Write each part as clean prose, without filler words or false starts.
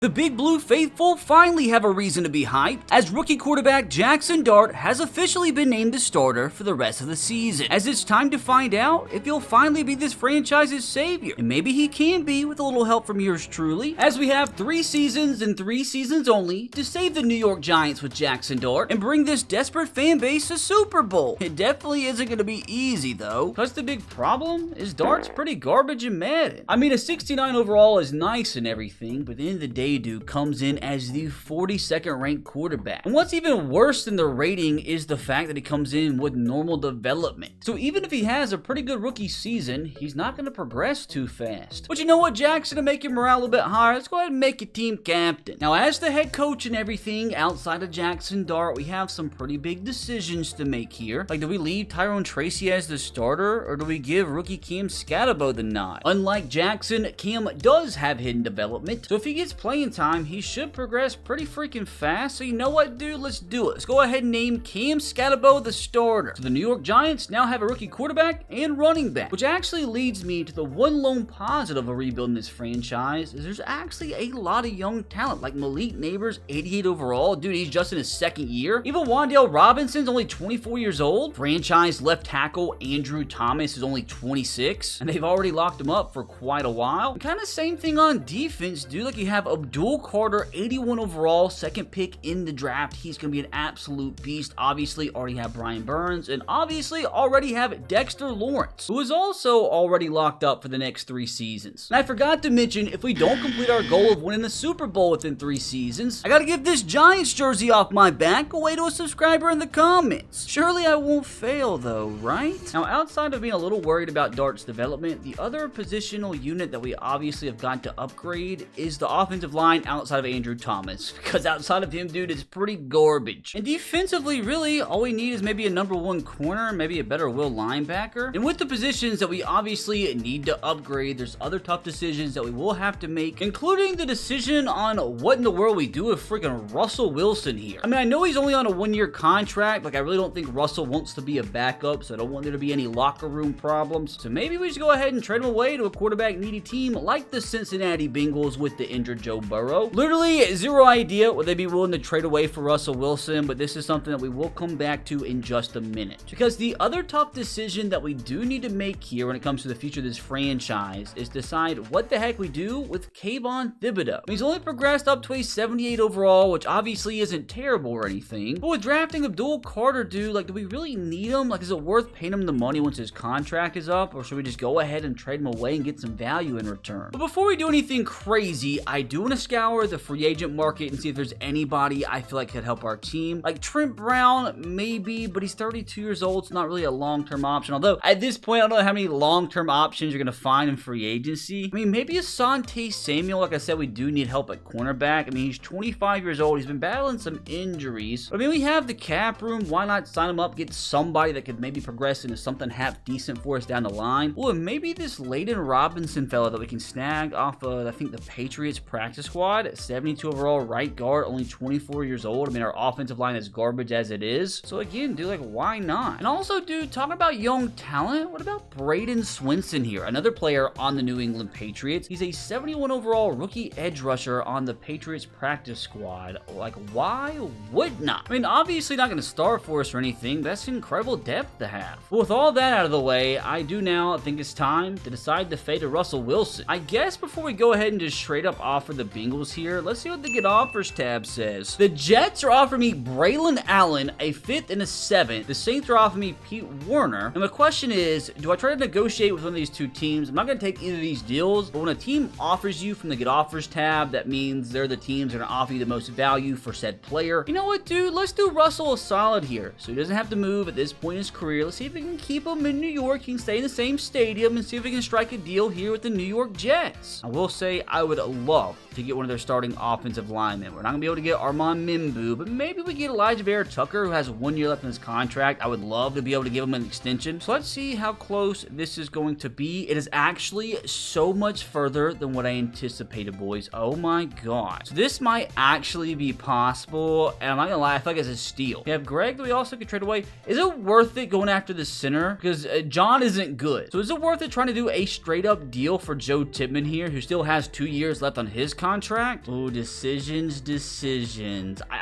The Big Blue faithful finally have a reason to be hyped, as rookie quarterback Jaxson Dart has officially been named the starter for the rest of the season, as it's time to find out if he'll finally be this franchise's savior, and maybe he can be with a little help from yours truly, as we have 3 seasons and 3 seasons only to save the New York Giants with Jaxson Dart and bring this desperate fan base to Super Bowl. It definitely isn't going to be easy though, plus the big problem is Dart's pretty garbage in Madden. I mean, a 69 overall is nice and everything, but at the end of the day, dude, comes in as the 42nd ranked quarterback. And what's even worse than the rating is the fact that he comes in with normal development. So even if he has a pretty good rookie season, he's not going to progress too fast. But you know what, Jackson, to make your morale a little bit higher, let's go ahead and make you team captain. Now, as the head coach and everything outside of Jaxson Dart, we have some pretty big decisions to make here. Like, do we leave Tyrone Tracy as the starter, or do we give rookie Cam Scatterbo the nod? Unlike Jackson, Cam does have hidden development, so if he gets playing time, he should progress pretty freaking fast. So you know what, dude? Let's do it. Let's go ahead and name Cam Scatterbo the starter. So the New York Giants now have a rookie quarterback and running back, which actually leads me to the one lone positive of rebuilding this franchise is there's actually a lot of young talent, like Malik Neighbors, 88 overall. Dude, he's just in his 2nd year. Even Wan'Dale Robinson's only 24 years old. Franchise left tackle Andrew Thomas is only 26, and they've already locked him up for quite a while. Kind of same thing on defense, dude. Like, you have Abdul Carter, 81 overall, 2nd pick in the draft. He's going to be an absolute beast. Obviously, already have Brian Burns, and obviously already have Dexter Lawrence, who is also already locked up for the next 3 seasons. And I forgot to mention, if we don't complete our goal of winning the Super Bowl within 3 seasons, I got to give this Giants jersey off my back away to a subscriber in the comments. Surely I won't fail though, right? Now, outside of being a little worried about Dart's development, the other positional unit that we obviously have got to upgrade is the offensive line outside of Andrew Thomas, because outside of him, dude, it's pretty garbage. And defensively, really, all we need is maybe a number 1 corner, maybe a better will linebacker. And with the positions that we obviously need to upgrade, there's other tough decisions that we will have to make, including the decision on what in the world we do with freaking Russell Wilson here. I mean, I know he's only on a 1-year contract. Like, I really don't think Russell wants to be a backup, so I don't want there to be any locker room problems. So maybe we just go ahead and trade him away to a quarterback needy team like the Cincinnati Bengals with the injured Joe Burrow. Literally zero idea would they be willing to trade away for Russell Wilson, but this is something that we will come back to in just a minute. Because the other tough decision that we do need to make here when it comes to the future of this franchise is decide what the heck we do with Kayvon Thibodeau. I mean, he's only progressed up to a 78 overall, which obviously isn't terrible or anything, but with drafting Abdul Carter, dude, like, do we really need him? Like, is it worth paying him the money once his contract is up, or should we just go ahead and trade him away and get some value in return? But before we do anything crazy, I do want to scour the free agent market and see if there's anybody I feel like could help our team. Like Trent Brown, maybe, but he's 32 years old. It's not really a long-term option. Although at this point, I don't know how many long-term options you're going to find in free agency. I mean, maybe Asante Samuel. Like I said, we do need help at cornerback. I mean, he's 25 years old. He's been battling some injuries. But I mean, we have the cap room. Why not sign him up, get somebody that could maybe progress into something half decent for us down the line? Oh, and maybe this Layden Robinson fella that we can snag off of, I think, the Patriots practice squad at 72 overall right guard, only 24 years old. I mean, our offensive line is garbage as it is. So again, dude, like, why not? And also, dude, talking about young talent, what about Braden Swinson here? Another player on the New England Patriots. He's a 71 overall rookie edge rusher on the Patriots practice squad. Like, why would not? I mean, obviously not going to start for us or anything, but that's incredible depth to have. But with all that out of the way, I do now think it's time to decide the fate of Russell Wilson. I guess before we go ahead and just straight up offer the Bengals here, let's see what the get offers tab says. The Jets are offering me Braylon Allen, a 5th and a 7th. The Saints are offering me Pete Werner. And the question is, do I try to negotiate with one of these 2 teams? I'm not going to take either of these deals, but when a team offers you from the get offers tab, that means they're the teams that are going to offer you the most value for said player. You know what, dude? Let's do Russell a solid here, so he doesn't have to move at this point in his career. Let's see if we can keep him in New York. He can stay in the same stadium and see if we can strike a deal here with the New York Jets. I will say I would love to get one of their starting offensive linemen. We're not going to be able to get Armand Mimbu, but maybe we get Elijah Vera Tucker, who has 1 year left in his contract. I would love to be able to give him an extension. So let's see how close this is going to be. It is actually so much further than what I anticipated, boys. Oh my god. So this might actually be possible, and I'm not going to lie, I feel like it's a steal. We have Greg that we also could trade away. Is it worth it going after the center? Because John isn't good. So is it worth it trying to do a straight up deal for Joe Tippmann here, who still has 2 years left on his contract? contract? Oh, decisions.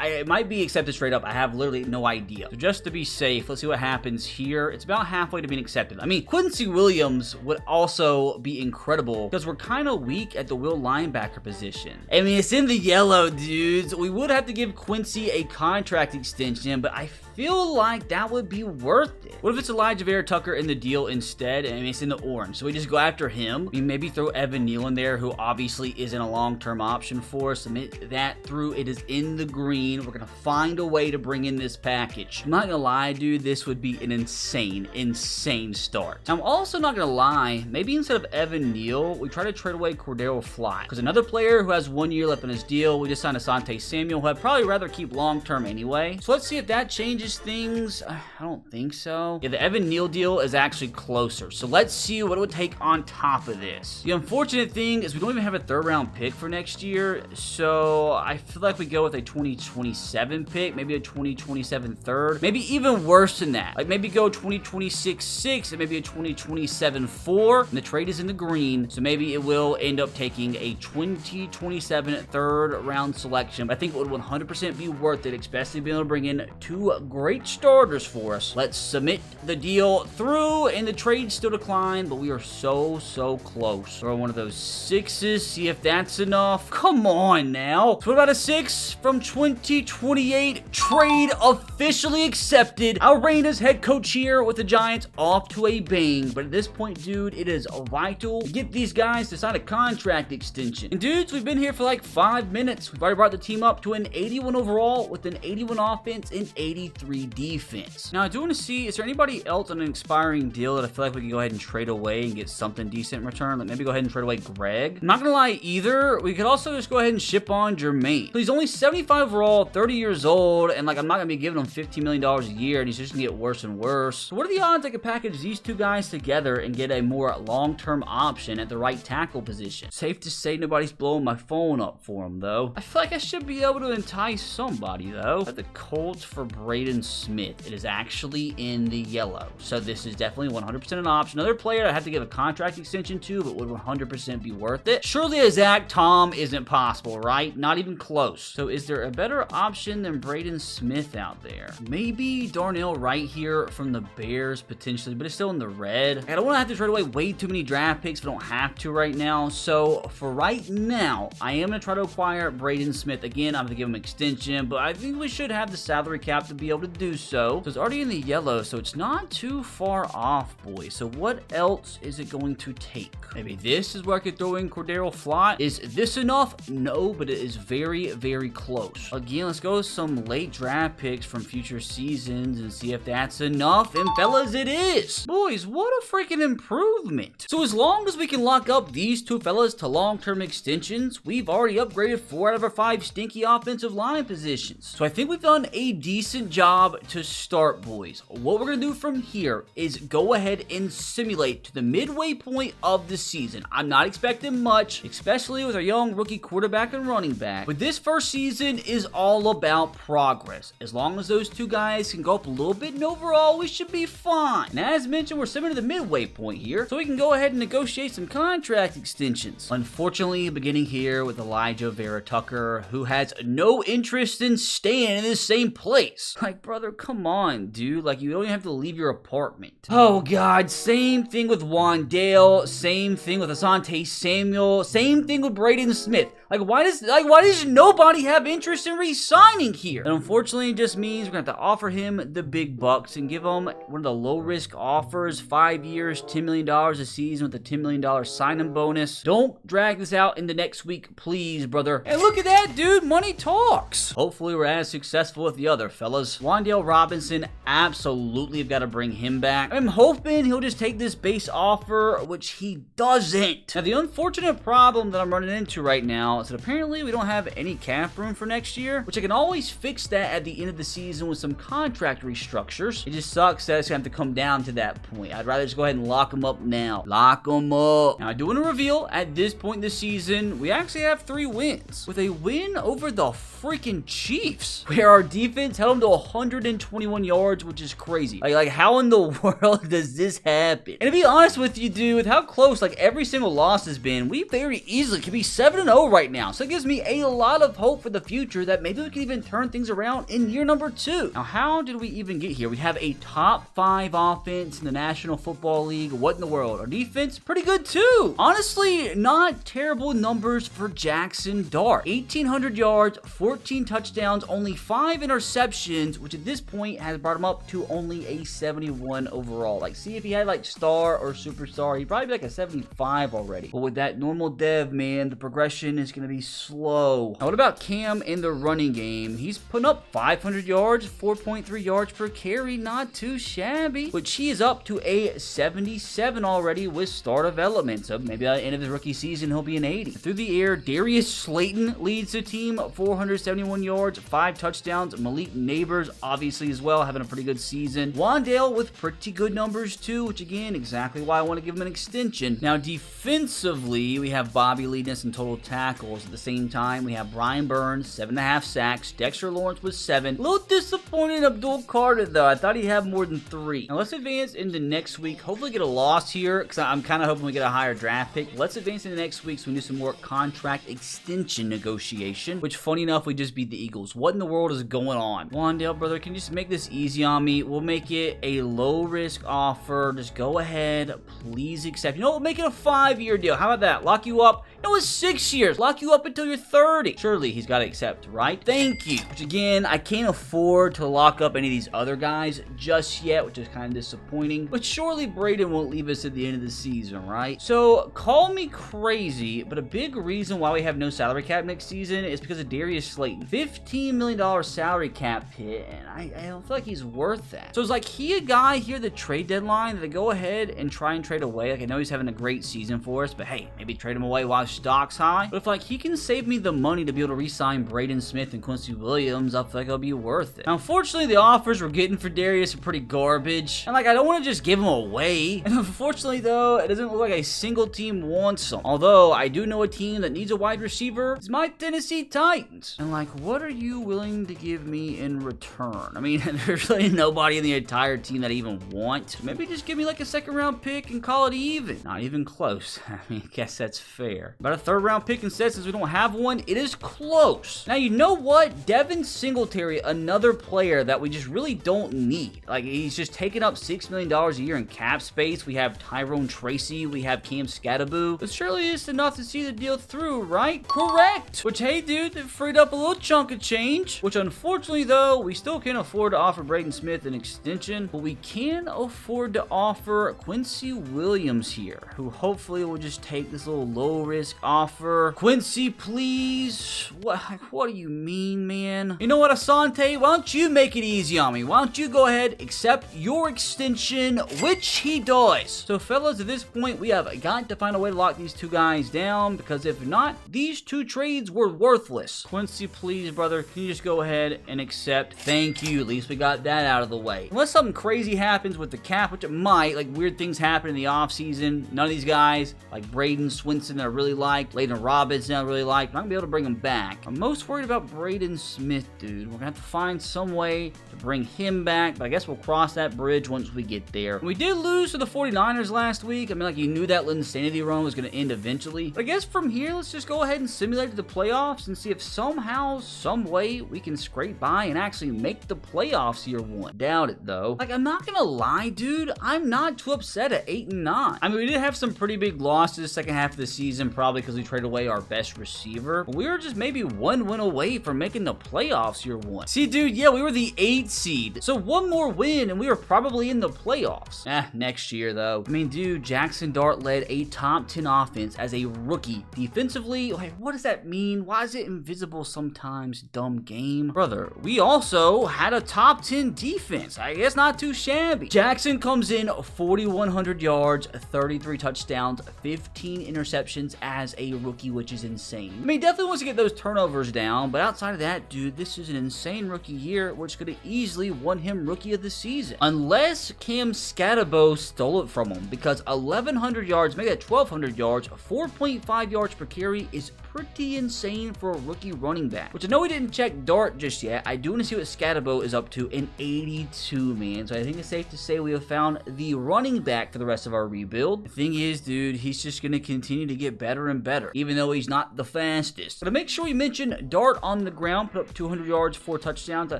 It might be accepted straight up. I have literally no idea. So just to be safe, let's see what happens here. It's about halfway to being accepted. I mean, Quincy Williams would also be incredible because we're kind of weak at the will linebacker position. I mean, it's in the yellow, dudes. We would have to give Quincy a contract extension, but I feel like that would be worth it. What if it's Elijah Vera Tucker in the deal instead? I mean, it's in the orange, so we just go after him. We maybe throw Evan Neal in there, who obviously isn't a long-term option for us. Submit that through. It is in the green. We're gonna find a way to bring in this package. I'm not gonna lie, dude, this would be an insane start. Now, I'm also not gonna lie, maybe instead of Evan Neal, we try to trade away Cordero Fly, because another player who has 1 year left on his deal, we just signed Asante Samuel, who I'd probably rather keep long-term anyway. So let's see if that changes things. I don't think so. Yeah, the Evan Neal deal is actually closer. So let's see what it would take on top of this. The unfortunate thing is we don't even have a 3rd round pick for next year. So I feel like we go with a 2027 pick, maybe a 2027 3rd, maybe even worse than that. Like maybe go 2026 6 and maybe a 2027 4. And the trade is in the green. So maybe it will end up taking a 2027 3rd round selection. But I think it would 100% be worth it, especially being able to bring in 2 great starters for us. Let's submit the deal through, and the trade still declined, but we are so close. Throw one of those 6s, see if that's enough. Come on now. So what about a 6 from 2028? Trade officially accepted. Our reign as head coach here with the Giants off to a bang, but at this point, dude, it is vital to get these guys to sign a contract extension. And dudes, we've been here for like 5 minutes. We've already brought the team up to an 81 overall with an 81 offense and 83 defense. Now, I do want to see, is there anybody else on an expiring deal that I feel like we can go ahead and trade away and get something decent in return? Like maybe go ahead and trade away Greg. I'm not gonna lie either. We could also just go ahead and ship on Jermaine. So he's only 75 overall, 30 years old, and like I'm not gonna be giving him $15 million a year, and he's just gonna get worse and worse. So what are the odds I could package these 2 guys together and get a more long-term option at the right tackle position? Safe to say nobody's blowing my phone up for him though. I feel like I should be able to entice somebody though. At the Colts for Braden Smith. It is actually in the yellow. So this is definitely 100% an option. Another player I have to give a contract extension to, but would 100% be worth it. Surely a Zach Tom isn't possible, right? Not even close. So is there a better option than Braden Smith out there? Maybe Darnell Wright here from the Bears potentially, but it's still in the red. I don't want to have to trade away way too many draft picks if I don't have to right now. So for right now, I am going to try to acquire Braden Smith. Again, I'm going to give him an extension, but I think we should have the salary cap to be able to do so. So it's already in the yellow, so it's not too far off, boys. So what else is it going to take? Maybe this is where I could throw in Cordero Fly. Is this enough? No, but it is very close. Again, let's go with some late draft picks from future seasons and see if that's enough. And fellas, it is. Boys, what a freaking improvement. So as long as we can lock up these 2 fellas to long-term extensions, we've already upgraded 4 out of our 5 stinky offensive line positions. So I think we've done a decent job to start, boys. What we're going to do from here is go ahead and simulate to the midway point of the season. I'm not expecting much, especially with our young rookie quarterback and running back. But this first season is all about progress. As long as those 2 guys can go up a little bit in overall, we should be fine. And as mentioned, we're similar to the midway point here, so we can go ahead and negotiate some contract extensions. Unfortunately, beginning here with Elijah Vera Tucker, who has no interest in staying in the same place. Like, brother, come on, dude. Like, you don't even have to leave your apartment. Oh, God. Same thing with Wandale. Same thing with Asante Samuel. Same thing with Braden Smith. Why does nobody have interest in re-signing here? And unfortunately, it just means we're going to have to offer him the big bucks and give him one of the low-risk offers, 5 years, $10 million a season with a $10 million sign-in bonus. Don't drag this out into next week, please, brother. And look at that, dude. Money talks. Hopefully, we're as successful with the other fellas. Wandale Robinson, absolutely have got to bring him back. I'm hoping he'll just take this base offer, which he doesn't. Now, the unfortunate problem that I'm running into right now is that apparently we don't have any cap room for next year, which I can always fix that at the end of the season with some contract restructures. It just sucks that it's going to have to come down to that point. I'd rather just go ahead and lock him up now. Lock him up. Now, I do want to reveal at this point in the season, we actually have 3 wins. With a win over the freaking Chiefs, where our defense held them to 121 yards, which is crazy. Like how in the world does this happen? And to be honest with you, dude, with how close like every single loss has been, we very easily could be 7-0 right now. So it gives me a lot of hope for the future that maybe we can even turn things around in year number 2. Now, how did we even get here? We have a top 5 offense in the National Football League. What in the world? Our defense, pretty good too. Honestly, not terrible numbers for Jaxson Dart. 1,800 yards, 14 touchdowns, only 5 interceptions, which at this point has brought him up to only a 71 overall. Like, see if he had like star or superstar, he'd probably be like a 75 already. But with that normal dev, man, the progression is going to be slow. Now, what about Cam in the running game? He's putting up 500 yards, 4.3 yards per carry, not too shabby. But he is up to a 77 already with star development. So maybe at the end of his rookie season, he'll be an 80. Through the air, Darius Slayton leads the team, 471 yards, 5 touchdowns. Malik Neighbors, obviously, as well, having a pretty good season. Wandale with pretty good numbers, too, which, again, exactly why I want to give him an extension. Now, defensively, we have Bobby leading us in total tackles. At the same time, we have Brian Burns, 7.5 sacks. Dexter Lawrence with 7. A little disappointed in Abdul Carter, though. I thought he'd have more than 3. Now, let's advance into next week. Hopefully get a loss here, because I'm kind of hoping we get a higher draft pick. Let's advance into next week so we can do some more contract extension negotiation, which, funny enough, we just beat the Eagles. What in the world is going on? Wandale, brother, can you just make this easy on me? We'll make it a low-risk offer. Just go ahead. Please accept. You know, we'll make it a 5-year deal. How about that? Lock you up. No, it's 6 years. Lock you up until you're 30. Surely he's got to accept, right? Thank you. Which, again, I can't afford to lock up any of these other guys just yet, which is kind of disappointing. But surely Braden won't leave us at the end of the season, right? So, call me crazy, but a big reason why we have no salary cap next season is because of Darius Slayton. $15 million salary cap hit, and I don't feel like he's worth that. So, it's like he a guy here at the trade deadline that I go ahead and try and trade away. Like, I know he's having a great season for us, but hey, maybe trade him away while stock's high. But if like he can save me the money to be able to re-sign Braden Smith and Quincy Williams, I feel like it'll be worth it. Now, unfortunately, the offers we're getting for Darius are pretty garbage. And like, I don't want to just give him away. And unfortunately, though, it doesn't look like a single team wants him. Although, I do know a team that needs a wide receiver. It's my Tennessee Titans. And like, what are you willing to give me in return? I mean, there's really nobody in the entire team that I even want. Maybe just give me like a 2nd-round pick and call it even. Not even close. I mean, I guess that's fair. But a 3rd-round pick instead, since we don't have one, it is close. Now, you know what? Devin Singletary, another player that we just really don't need. Like, he's just taking up $6 million a year in cap space. We have Tyrone Tracy. We have Cam Scattaboo. But surely it's enough to see the deal through, right? Correct. Which, hey, dude, it freed up a little chunk of change. Which, unfortunately, though, we still can't afford to offer Braden Smith an extension. But we can afford to offer Quincy Williams here, who hopefully will just take this little low-risk offer. Quincy, please. What do you mean, man? You know what, Asante? Why don't you make it easy on me? Why don't you go ahead, accept your extension, which he does. So, fellas, at this point, we have got to find a way to lock these 2 guys down, because if not, these 2 trades were worthless. Quincy, please, brother, can you just go ahead and accept? Thank you. At least we got that out of the way. Unless something crazy happens with the cap, which it might, like weird things happen in the offseason. None of these guys, like Braden Swinson, that I really like, Layden Robinson, I really like, I'm not gonna be able to bring him back. I'm most worried about Braden Smith, dude. We're gonna have to find some way to bring him back, but I guess we'll cross that bridge once we get there. We did lose to the 49ers last week. I mean, like, you knew that insanity run was gonna end eventually. But I guess from here, let's just go ahead and simulate the playoffs and see if somehow, some way, we can scrape by and actually make the playoffs year 1. Doubt it, though. Like, I'm not gonna lie, dude. I'm not too upset at 8-9. I mean, we did have some pretty big losses second half of the season, probably because we traded away our best receiver. But we were just maybe 1 win away from making the playoffs year 1. See, dude, yeah, we were the 8th seed. So 1 more win and we were probably in the playoffs. Next year, though. I mean, dude, Jaxson Dart led a top 10 offense as a rookie. Defensively, like, what does that mean? Why is it invisible sometimes? Dumb game. Brother, we also had a top 10 defense. I guess not too shabby. Jaxson comes in 4,100 yards, 33 touchdowns, 15 interceptions as a rookie, which is insane. I mean, he definitely wants to get those turnovers down, but outside of that, dude, this is an insane rookie year, which could have easily won him rookie of the season. Unless Cam Scattaboo stole it from him, because 1,100 yards, make that 1,200 yards, 4.5 yards per carry is pretty insane for a rookie running back, which know we didn't check Dart just yet. I do want to see what Scatabo is up to in 82, man. So I think it's safe to say we have found the running back for the rest of our rebuild. The thing is, dude, he's just going to continue to get better and better, even though he's not the fastest. But to make sure we mention Dart on the ground, put up 200 yards, 4 touchdowns. I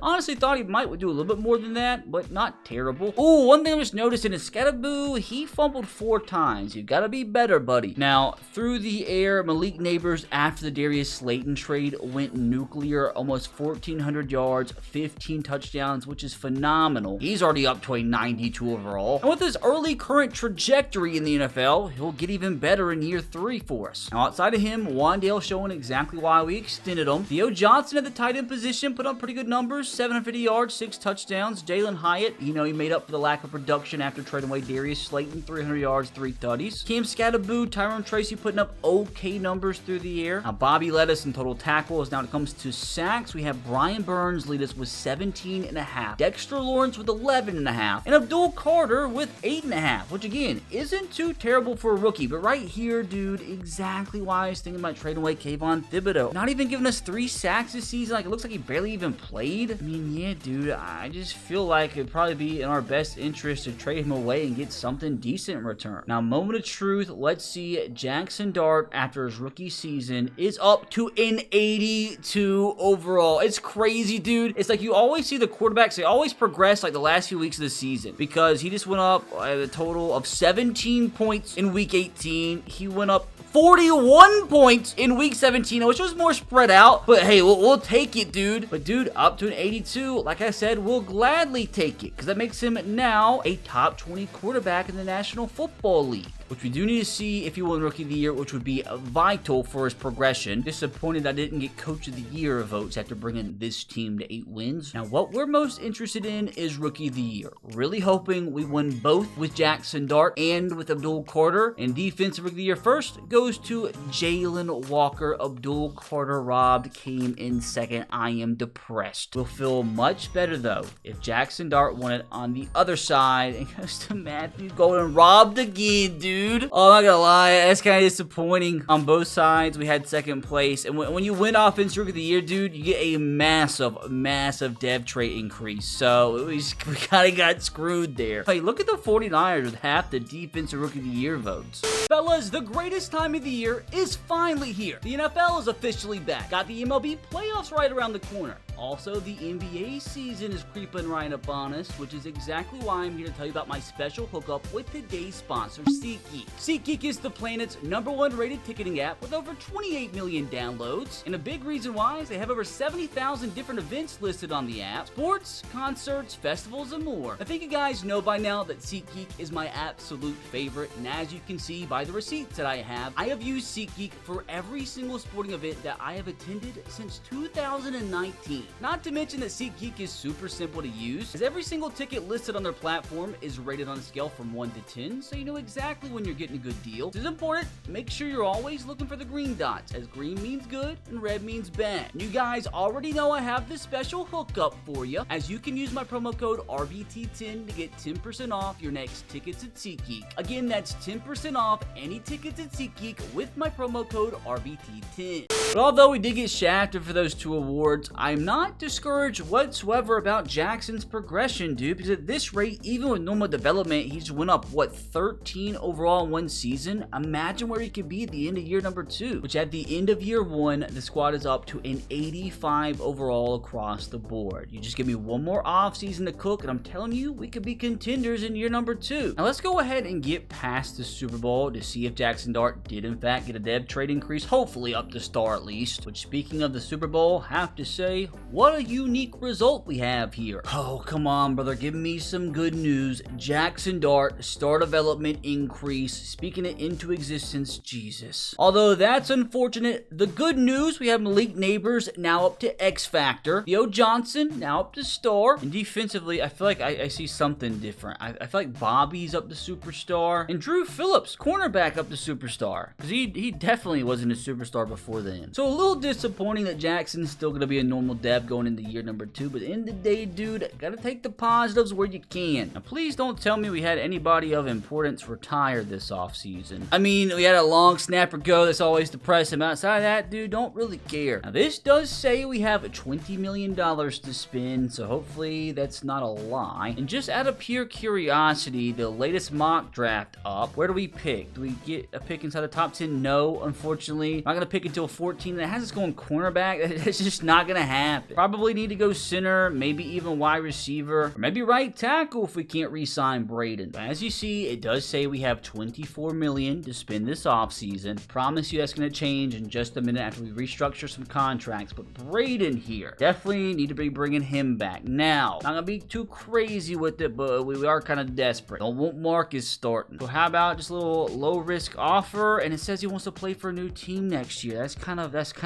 honestly thought he might do a little bit more than that, but not terrible. Ooh, one thing I just noticed in his Scatabo, he fumbled 4 times. You gotta be better, buddy. Now, through the air, Malik Neighbors, after the Darius Slayton trade, went nuclear, almost 1,400 yards, 15 touchdowns, which is phenomenal. He's already up to a 92 overall. And with his early current trajectory in the NFL, he'll get even better in year 3 for us. Now, outside of him, Wandale showing exactly why we extended him. Theo Johnson at the tight end position put up pretty good numbers, 750 yards, 6 touchdowns. Jalen Hyatt, he made up for the lack of production after trading away Darius Slayton, 300 yards, 3 tutties. Cam Scatabo, Tyrone Tracy putting up okay numbers through the air. Now, Bobby led us in total tackles. Now, when it comes to sacks, we have Brian Burns lead us with 17.5. Dexter Lawrence with 11.5. And Abdul Carter with 8.5, which again, isn't too terrible for a rookie. But right here, dude, exactly why I was thinking about trading away Kayvon Thibodeau. Not even giving us 3 sacks this season. Like, it looks like he barely even played. I mean, yeah, dude, I just feel like it'd probably be in our best interest to trade him away and get something decent in return. Now, moment of truth, let's see. Jaxson Dart, after his rookie season, is up to an 82 overall. It's crazy, dude. It's like you always see the quarterbacks, they always progress like the last few weeks of the season, because he just went up a total of 17 points in week 18. He went up 41 points in week 17, which was more spread out, but hey, we'll take it, dude. But dude, up to an 82, like I said, we'll gladly take it, because that makes him now a top 20 quarterback in the National Football League, which we do need to see if he won Rookie of the Year, which would be vital for his progression. Disappointed I didn't get Coach of the Year votes after bringing this team to 8 wins. Now, what we're most interested in is Rookie of the Year. Really hoping we win both with Jaxson Dart and with Abdul Carter. And Defensive Rookie of the Year first goes to Jalen Walker. Abdul Carter robbed, came in second. I am depressed. We'll feel much better, though, if Jaxson Dart won it on the other side and goes to Matthew Golden, robbed again, dude. Oh, I'm not gonna lie, that's kind of disappointing. On both sides, we had second place. And when you win Offensive Rookie of the Year, dude, you get a massive dev trait increase. So we kind of got screwed there. Hey, look at the 49ers with half the Defensive Rookie of the Year votes. Fellas, the greatest time of the year is finally here. The NFL is officially back. Got the MLB playoffs right around the corner. Also, the NBA season is creeping right up on us, which is exactly why I'm here to tell you about my special hookup with today's sponsor, SeatGeek. SeatGeek is the planet's #1 rated ticketing app with over 28 million downloads. And a big reason why is they have over 70,000 different events listed on the app. Sports, concerts, festivals, and more. I think you guys know by now that SeatGeek is my absolute favorite. And as you can see by the receipts that I have used SeatGeek for every single sporting event that I have attended since 2019. Not to mention that SeatGeek is super simple to use, as every single ticket listed on their platform is rated on a scale from 1 to 10, so you know exactly when you're getting a good deal. This is important. Make sure you're always looking for the green dots, as green means good and red means bad. You guys already know I have this special hookup for you, as you can use my promo code RBT10 to get 10% off your next tickets at SeatGeek. Again, that's 10% off any tickets at SeatGeek with my promo code RBT10. But although we did get shafted for those 2 awards, I'm not discouraged whatsoever about Jackson's progression, dude, because at this rate, even with normal development, he just went up, 13 overall in 1 season? Imagine where he could be at the end of year number 2, which at the end of year 1, the squad is up to an 85 overall across the board. You just give me 1 more offseason to cook, and I'm telling you, we could be contenders in year number 2. Now, let's go ahead and get past the Super Bowl to see if Jaxson Dart did, in fact, get a dev trade increase, hopefully up to star at least. Which, speaking of the Super Bowl, have to say, what a unique result we have here. Oh, come on, brother. Give me some good news. Jaxson Dart, star development increase. Speaking it into existence, Jesus. Although that's unfortunate, the good news, we have Malik Neighbors now up to X Factor. Theo Johnson now up to star. And defensively, I feel like I see something different. I feel like Bobby's up to superstar. And Drew Phillips, cornerback, up to superstar. Because he definitely wasn't a superstar before then. offseason. So a little disappointing that Jackson's still going to be a normal depth going into year number 2, but at the end of the day, dude, gotta take the positives where you can. Now, please don't tell me we had anybody of importance retire this offseason. I mean, we had a long snapper go, that's always depressing. Outside of that, dude, don't really care. Now, this does say we have $20 million to spend, so hopefully that's not a lie. And just out of pure curiosity, the latest mock draft up, where do we pick? Do we get a pick inside the top 10? No, unfortunately. I'm not gonna pick until 14, and it has us going cornerback. It's just not gonna happen. Probably need to go center, maybe even wide receiver, or maybe right tackle if we can't re-sign Braden. But as you see, it does say we have $24 million to spend this offseason. Promise you that's gonna change in just a minute after we restructure some contracts. But Braden here, definitely need to be bringing him back. Now, not gonna be too crazy with it, but we are kind of desperate. Don't want Marcus starting. So how about just a little low-risk offer? And it says he wants to play for a new team next year. That's kind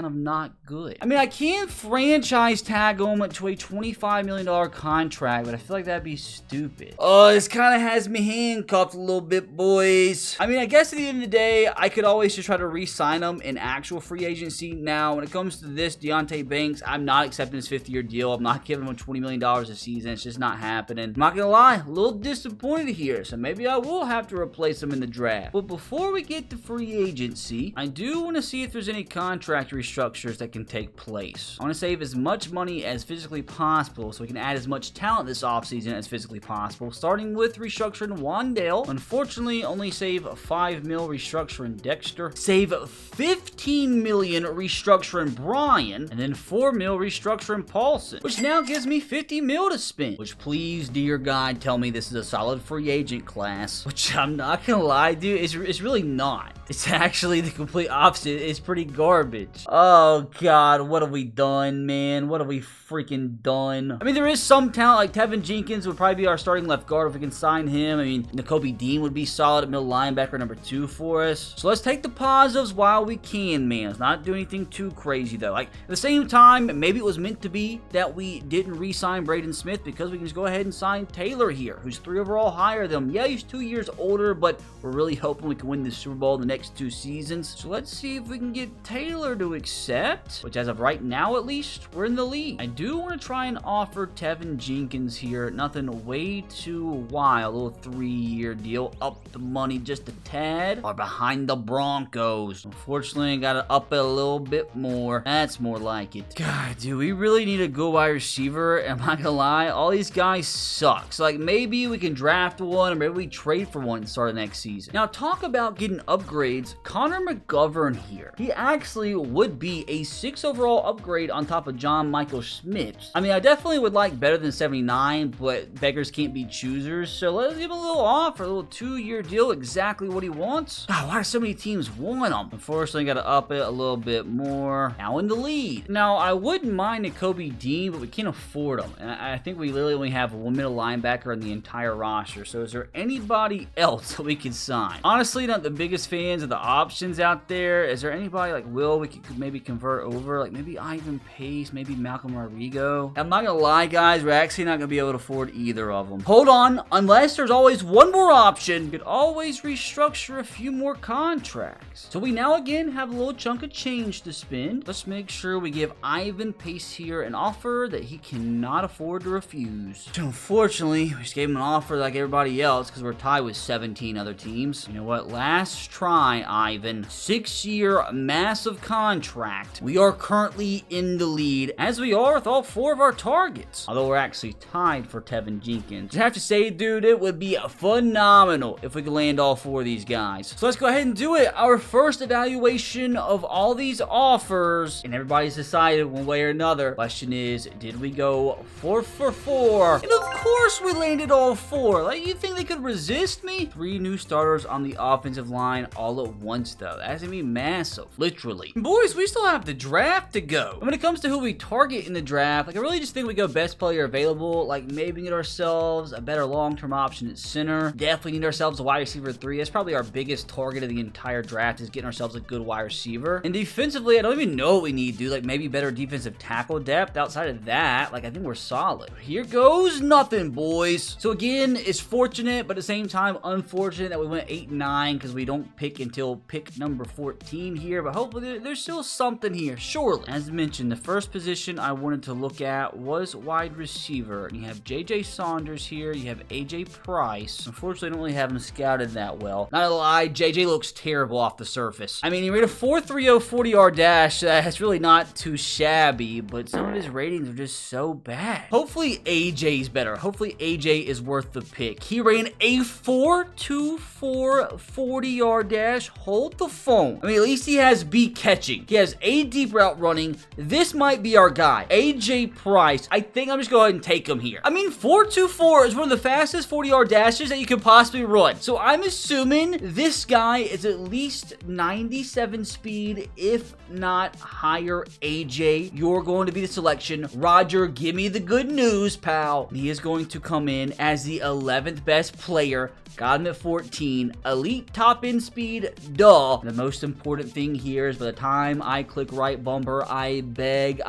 of not good. I mean, I can franchise tag him to a $25 million contract, but I feel like that'd be stupid. Oh, this kind of has me handcuffed a little bit, boys. I mean, I guess at the end of the day, I could always just try to re-sign him in actual free agency. Now, when it comes to this Deontay Banks, I'm not accepting his 5th-year deal. I'm not giving him $20 million a season. It's just not happening. I'm not gonna lie, a little disappointed here, so maybe I will have to replace him in the draft. But before we get to free agency, I do want to see if there's any contract restructures that can take place. I want to save as much money as physically possible so we can add as much talent this offseason as physically possible, starting with restructuring Wandale. Unfortunately, only save $5 million restructuring Dexter, save $15 million restructuring Brian, and then $4 million restructuring Paulson, which now gives me $50 million to spend. Which, please, dear God, tell me this is a solid free agent class, which I'm not gonna lie, dude, it's really not. It's actually the complete opposite. It's pretty garbage. Oh God, what have we done, man? What have we freaking done? I mean, there is some talent, like Tevin Jenkins would probably be our starting left guard if we can sign him. I mean, Nakobe Dean would be solid at middle linebacker number 2 for us. So let's take the positives while we can, man. Let's not do anything too crazy, though. Like, at the same time, maybe it was meant to be that we didn't re-sign Braden Smith because we can just go ahead and sign Taylor here, who's 3 overall higher than him. Yeah, he's 2 years older, but we're really hoping we can win the Super Bowl in the next 2 seasons. So let's see if we can get Taylor to accept, which as of right now, at least, we're in the league. I do want to try and offer Tevin Jenkins here. Nothing way too wild. A little 3-year deal. Up the money just a tad. Or behind the Broncos. Unfortunately, I got to up it a little bit more. That's more like it. God, dude, we really need a good wide receiver. I'm not gonna lie, all these guys suck. So, like, maybe we can draft one, or maybe we trade for one and start next season. Now, talk about getting upgrades. Connor McGovern here. He actually would be a 6 overall upgrade on top of John Michael Smith. I mean, I definitely would like better than 79, but beggars can't be choosers. So let's give him a little offer, a little 2-year deal, exactly what he wants. God, why do so many teams want him? Unfortunately, got to up it a little bit more. Now in the lead. Now, I wouldn't mind Nakobe Dean, but we can't afford him. And I think we literally only have one middle linebacker in the entire roster. So is there anybody else that we could sign? Honestly, not the biggest fans of the options out there. Is there anybody like Will we could maybe convert over? Like maybe Ivan Pace, maybe Malcolm Rodrigo. I'm not gonna lie, guys, we're actually not gonna be able to afford either of them. Hold on, unless there's always one more option, you could always restructure a few more contracts. So we now again have a little chunk of change to spend. Let's make sure we give Ivan Pace here an offer that he cannot afford to refuse. So unfortunately, we just gave him an offer like everybody else because we're tied with 17 other teams. You know what? Last try, Ivan. 6-year massive contract. We are currently in the lead, as we are with all 4 of our targets. Although we're actually tied for Tevin Jenkins. I have to say, dude, it would be phenomenal if we could land all 4 of these guys. So let's go ahead and do it. Our first evaluation of all these offers, and everybody's decided one way or another. Question is, did we go 4 for 4? And of course we landed all 4. Like, you think they could resist me? 3 new starters on the offensive line all at once, though. That's gonna be massive, literally. And boys, we still have the draft to go. And when it comes to who we target in the draft, like, I really just think we go best player available. Like, maybe get ourselves a better long-term option at center. Definitely need ourselves a wide receiver 3. That's probably our biggest target of the entire draft, is getting ourselves a good wide receiver. And defensively, I don't even know what we need, dude. Like, maybe better defensive tackle depth. Outside of that, like, I think we're solid. Here goes nothing, boys. So again, it's fortunate, but at the same time, unfortunate that we went 8 and 9 because we don't pick until pick number 14 here. But hopefully, there's still something here, surely. As mentioned, the first position I wanted to look at was wide receiver. And you have JJ Saunders here, you have AJ Price. Unfortunately, I don't really have him scouted that well. Not gonna lie, JJ looks terrible off the surface. I mean, he ran a 4.30 40-yard dash. That's really not too shabby, but some of his ratings are just so bad. Hopefully, AJ's better. Hopefully, AJ is worth the pick. He ran a 4.24 40-yard dash. Hold the phone. I mean, at least he has B catching. He has A deep route running. This might be our guy. AJ Price. I think I'm just going to go ahead and take him here. I mean, 4.24 is one of the fastest 40-yard dashes that you could possibly run. So I'm assuming this guy is at least 97 speed, if not higher. AJ, you're going to be the selection. Roger, give me the good news, pal. He is going to come in as the 11th best player. Got him at 14. Elite top end speed, duh. The most important thing here is by the time I click right bumper, I beg.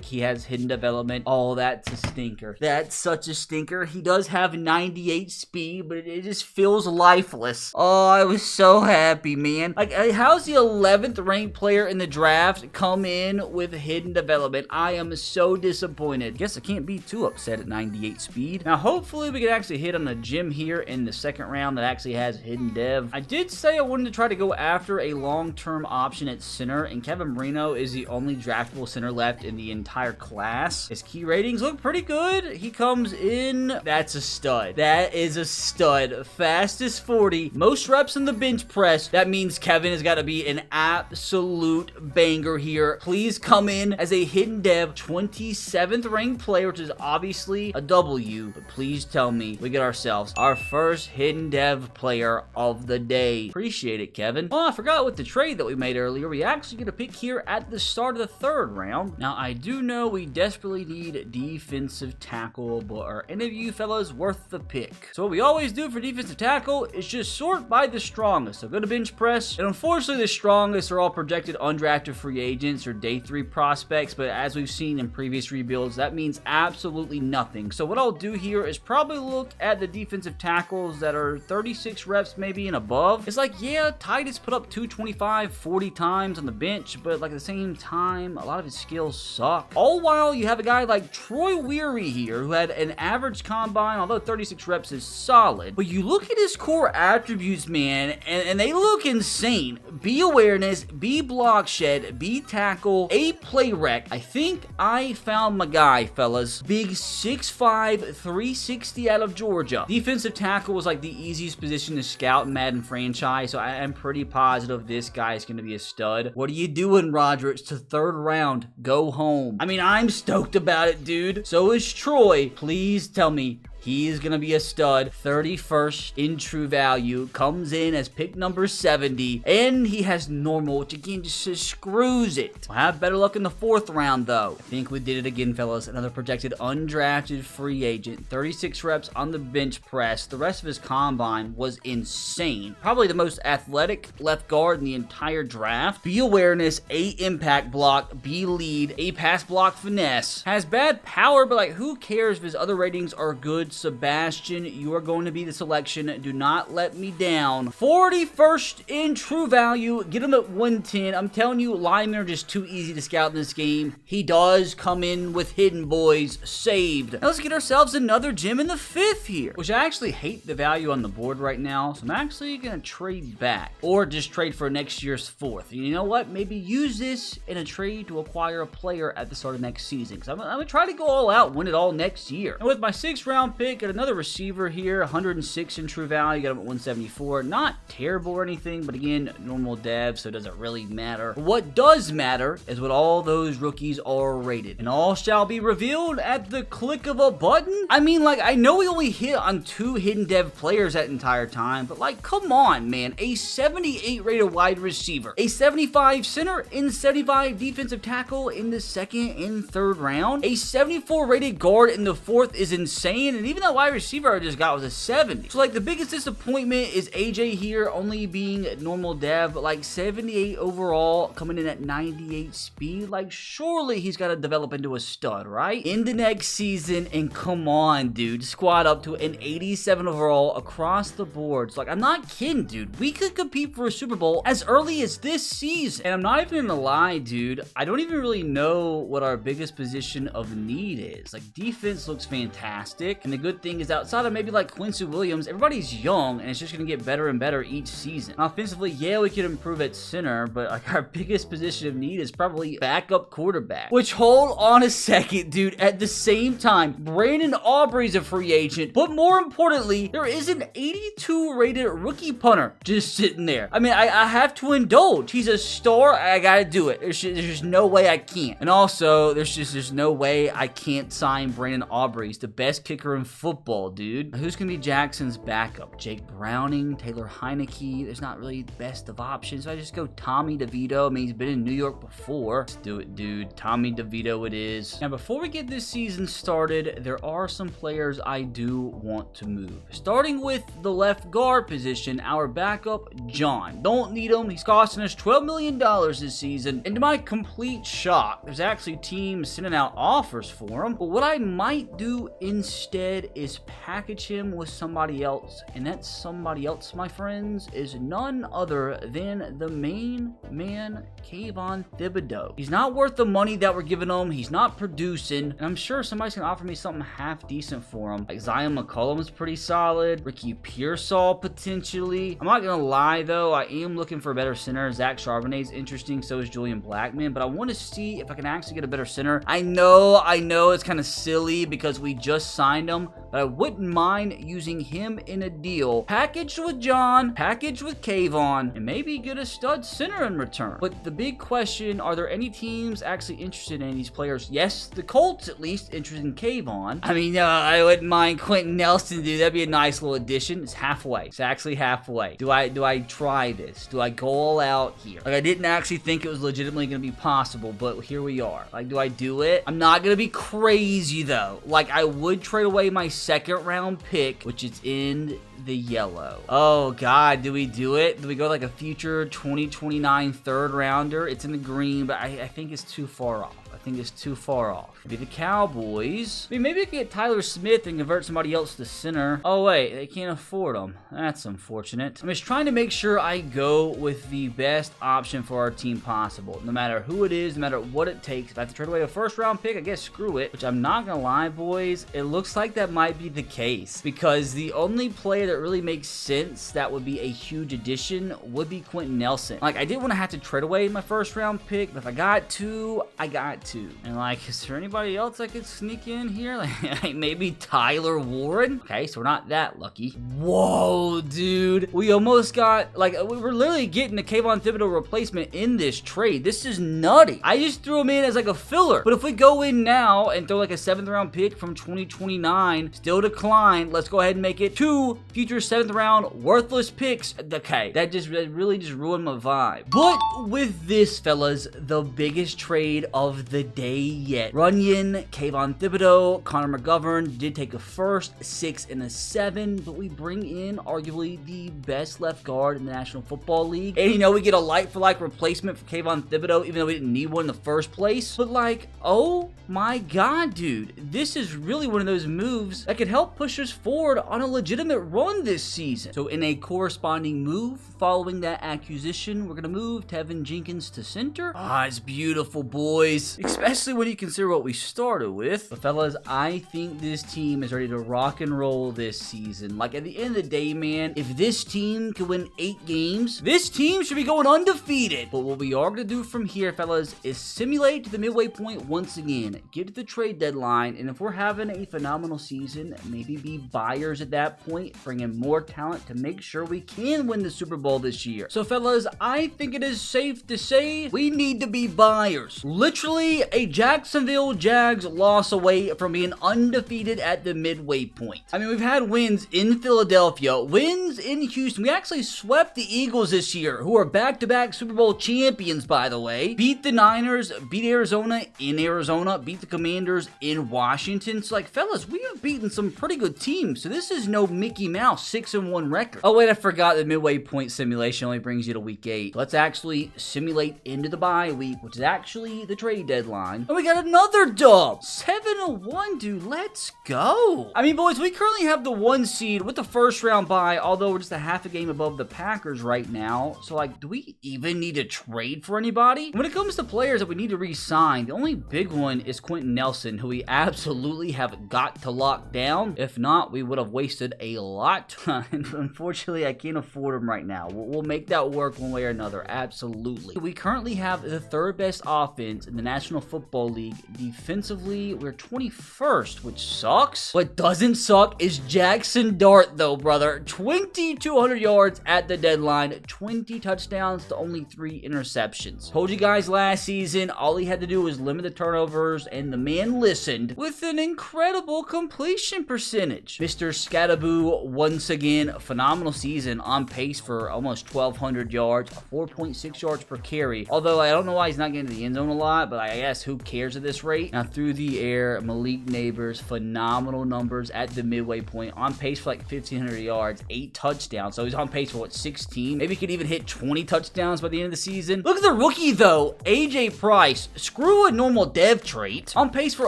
He has hidden development. Oh, that's a stinker. That's such a stinker. He does have 98 speed, but it just feels lifeless. Oh, I was so happy, man. Like, how's the 11th ranked player in the draft come in with hidden development? I am so disappointed. Guess I can't be too upset at 98 speed. Now, hopefully we can actually hit on the gym here in the second round that actually has hidden dev. I did say I wanted to try to go after a long-term option at center, and Kevin Marino is the only draftable center left in the entire class. His key ratings look pretty good. He comes in, that's a stud. That is a stud. Fastest 40, most reps in the bench press. That means Kevin has got to be an absolute banger here. Please come in as a hidden dev, 27th ranked player, which is obviously a W, but please tell me we get ourselves our first hidden dev player of the day. Appreciate it, Kevin. Oh, I forgot with the trade that we made earlier, we actually get a pick here at the start of the third round. Now, I do know we desperately need defensive tackle, but are any of you fellas worth the pick? So what we always do for defensive tackle is just sort by the strongest. So go to bench press, and unfortunately the strongest are all projected undrafted free agents or day 3 prospects, but as we've seen in previous rebuilds, that means absolutely nothing. So what I'll do here is probably look at the defensive tackles that are 36 reps maybe and above. It's like, yeah, Titus put up 225 40 times on the bench, but like at the same time, a lot of his skills suck. All while you have a guy like Troy Weary here who had an average combine, although 36 reps is solid, but you look at his core attributes, man, and they look insane. B awareness, B block shed, B tackle, A play rec. I think I found my guy, fellas. Big 6'5", 360 out of Georgia. Defensive tackle was like the easiest position to scout in Madden franchise, so I am pretty positive this guy is going to be a stud. What are you doing, Roger? It's the third round. Go home. I mean, I'm stoked about it, dude. So is Troy. Please tell me he is going to be a stud. 31st in true value. Comes in as pick number 70. And he has normal, which again just screws it. We'll have better luck in the fourth round, though. I think we did it again, fellas. Another projected undrafted free agent. 36 reps on the bench press. The rest of his combine was insane. Probably the most athletic left guard in the entire draft. B awareness, A impact block, B lead, A pass block finesse. Has bad power, but like who cares if his other ratings are good? Sebastian, you are going to be the selection. Do not let me down. 41st in true value. Get him at 110. I'm telling you, linemen are just too easy to scout in this game. He does come in with hidden boys. Saved. Now let's get ourselves another gem in the 5th here, which I actually hate the value on the board right now, so I'm actually going to trade back or just trade for next year's 4th. You know what? Maybe use this in a trade to acquire a player at the start of next season, because I'm going to try to go all out, win it all next year. And with my 6th round pick, got another receiver here, 106 in true value, got him at 174. Not terrible or anything, but again, normal dev, so it doesn't really matter. What does matter is what all those rookies are rated, and all shall be revealed at the click of a button. I mean, like, I know we only hit on 2 hidden dev players that entire time, but like, come on, man. A 78 rated wide receiver, a 75 center, and 75 defensive tackle in the 2nd and 3rd round. A 74 rated guard in the 4th is insane, and even even that wide receiver I just got was a 70. So like the biggest disappointment is AJ here only being normal dev, but like 78 overall, coming in at 98 speed. Like surely he's got to develop into a stud, right? In the next season, and come on, dude, squad up to an 87 overall across the board. So like I'm not kidding, dude. We could compete for a Super Bowl as early as this season. And I'm not even gonna lie, dude. I don't even really know what our biggest position of need is. Like defense looks fantastic, and the good thing is outside of maybe like Quincy Williams, everybody's young, and it's just gonna get better and better each season. Offensively, yeah, we could improve at center, but like our biggest position of need is probably backup quarterback. Which, hold on a second, dude. At the same time, Brandon Aubrey's a free agent, but more importantly, there is an 82 rated rookie punter just sitting there. I mean, I have to indulge. He's a star. I gotta do it. There's just no way I can't. And also, there's no way I can't sign Brandon Aubrey. He's the best kicker in football, dude. Who's gonna be Jackson's backup? Jake Browning, Taylor Heineke. There's not really the best of options. So I just go Tommy DeVito. I mean, he's been in New York before. Let's do it, dude. Tommy DeVito it is. Now, before we get this season started, there are some players I do want to move. Starting with the left guard position, our backup, John. Don't need him. He's costing us $12 million this season. And to my complete shock, there's actually teams sending out offers for him. But what I might do instead is package him with somebody else. And that somebody else, my friends, is none other than the main man, Kayvon Thibodeau. He's not worth the money that we're giving him. He's not producing. And I'm sure somebody's going to offer me something half decent for him. Like Zion McCollum's pretty solid. Ricky Pearsall potentially. I'm not going to lie though. I am looking for a better center. Zach Charbonnet's interesting. So is Julian Blackman. But I want to see if I can actually get a better center. I know it's kind of silly because we just signed him. But I wouldn't mind using him in a deal. Packaged with John. Packaged with Kayvon. And maybe get a stud center in return. But the big question, are there any teams actually interested in these players? Yes, the Colts at least interested in Kayvon. I mean, I wouldn't mind Quentin Nelson, dude. That'd be a nice little addition. It's halfway. It's actually halfway. Do I try this? Do I go all out here? Like, I didn't actually think it was legitimately going to be possible, but here we are. Like, do I do it? I'm not going to be crazy, though. Like, I would trade away my second round pick, which is in the yellow. Oh, God. Do we do it? Do we go like a future 2029 third rounder? It's in the green, but I think it's too far off. I think it's too far off. Be the Cowboys. I mean, maybe we could get Tyler Smith and convert somebody else to center. Oh, wait. They can't afford him. That's unfortunate. I'm just trying to make sure I go with the best option for our team possible. No matter who it is, no matter what it takes. If I have to trade away a first round pick, I guess screw it. Which I'm not going to lie, boys. It looks like that might be the case. Because the only player that really makes sense that would be a huge addition would be Quentin Nelson. Like, I didn't want to have to trade away my first round pick, but if I got to, I got to. And like, is there anybody else I could sneak in here? Like maybe Tyler Warren? Okay, so we're not that lucky. Whoa, dude. We almost got, like, we were literally getting a Kayvon Thibodeau replacement in this trade. This is nutty. I just threw him in as like a filler. But if we go in now and throw like a 7th round pick from 2029, still decline, let's go ahead and make it 2 future 7th round worthless picks. Okay, that really just ruined my vibe. But with this, fellas, the biggest trade of the day yet. Runyon, Kayvon Thibodeau, Connor McGovern did take a 1st, 6, and a 7, but we bring in arguably the best left guard in the National Football League. And we get a like-for-like replacement for Kayvon Thibodeau, even though we didn't need one in the first place. But like, oh my God, dude, this is really one of those moves that could help push us forward on a legitimate run this season. So in a corresponding move following that acquisition, we're gonna move Tevin Jenkins to center. Ah, it's beautiful, boys. Especially when you consider what we started with. But fellas, I think this team is ready to rock and roll this season. Like, at the end of the day, man, if this team can win 8 games, this team should be going undefeated. But what we are going to do from here, fellas, is simulate to the midway point once again. Get to the trade deadline, and if we're having a phenomenal season, maybe be buyers at that point, bring bring in more talent to make sure we can win the Super Bowl this year. So fellas, I think it is safe to say we need to be buyers. Literally a Jacksonville Jags loss away from being undefeated at the midway point. I mean, we've had wins in Philadelphia, wins in Houston. We actually swept the Eagles this year, who are back-to-back Super Bowl champions, by the way. Beat the Niners, beat Arizona in Arizona, beat the Commanders in Washington. So, like, fellas, we have beaten some pretty good teams. So this is no Mickey Mouse 6-1 record. Oh, wait, I forgot the midway point simulation only brings you to week 8. Let's actually simulate into the bye week, which is actually the trade deadline. And we got another dub. 7-1, dude. Let's go. I mean, boys, we currently have the 1 seed with the first round bye, although we're just a half a game above the Packers right now. So, like, do we even need to trade for anybody? When it comes to players that we need to re-sign, the only big one is Quentin Nelson, who we absolutely have got to lock down. If not, we would have wasted a lot. And unfortunately, I can't afford him right now. We'll make that work one way or another. Absolutely. We currently have the 3rd best offense in the National Football League. Defensively, we're 21st, which sucks. What doesn't suck is Jaxson Dart, though, brother. 2,200 yards at the deadline, 20 touchdowns to only 3 interceptions. Told you guys last season, all he had to do was limit the turnovers, and the man listened with an incredible completion percentage. Mr. Scataboo, once again, phenomenal season, on pace for almost 1,200 yards, 4.6 yards per carry. Although I don't know why he's not getting to the end zone a lot, but I guess who cares at this rate? Now, through the air, Malik Neighbors, phenomenal numbers at the midway point, on pace for like 1,500 yards, 8 touchdowns. So he's on pace for what, 16? Maybe he could even hit 20 touchdowns by the end of the season. Look at the rookie, though. AJ Price, screw a normal dev trait, on pace for